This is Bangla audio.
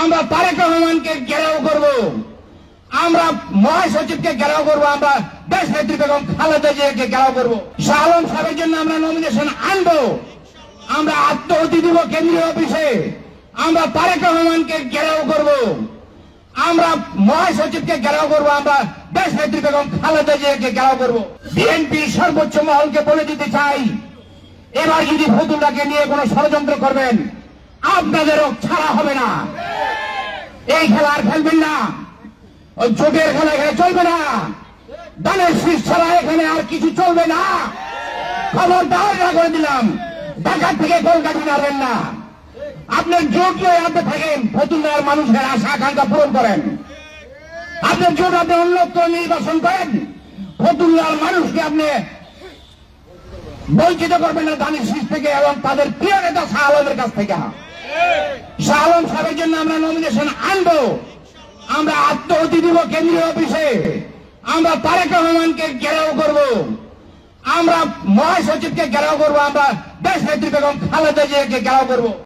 আমরা তারেক রহমানকে ঘেরাও করব, আমরা মহাসচিবকে ঘেরাও করব, আমরা দেশ নেত্রী বেগম খালেদা জিয়াকে ঘেরাও করব। শাহ আলম সাহেবের জন্য আমরা নমিনেশন আনবো, আমরা আত্মহতি দিব কেন্দ্রীয় অফিসে, আমরা তারেক রহমানকে ঘেরাও করব, আমরা মহাসচিবকে ঘেরাও করব, আমরা দেশ নেত্রী বেগম খালেদা জিয়াকে ঘেরাও করব। বিএনপির সর্বোচ্চ মহলকে বলে দিতে চাই, এবার যদি ফতুল্লাহকে নিয়ে কোন ষড়যন্ত্র করবেন আপনাদেরও ছাড়া হবে না। এই খেলা আর খেলবেন না, ওই জোটের খেলা এখানে চলবে না, দানের শীষ ছাড়া এখানে আর কিছু চলবে না। খবরদার করে দিলাম, ঢাকা থেকে কলকাতা নাড়বেন না। আপনার জোট নিয়ে আপনি থাকেন, ফতুল্লার মানুষের আশা আকাঙ্ক্ষা পূরণ করেন। আপনার জোট আপনি অন্যত্র নির্বাচন করেন, ফতুল্লার মানুষকে আপনি বঞ্চিত করবেন না দানের শীষ থেকে এবং তাদের প্রিয় নেতা শাহ আলমের কাছ থেকে। শাহ আলম সাহেবের জন্য আমরা নমিনেশন আনবো, আমরা আত্মহতি দিব কেন্দ্রীয় অফিসে, আমরা তারেক রহমানকে ঘেরাও করব, আমরা মহাসচিবকে ঘেরাও করব, আমরা দেশ নেত্রী বেগম খালেদা জিয়াকে ঘেরাও করব।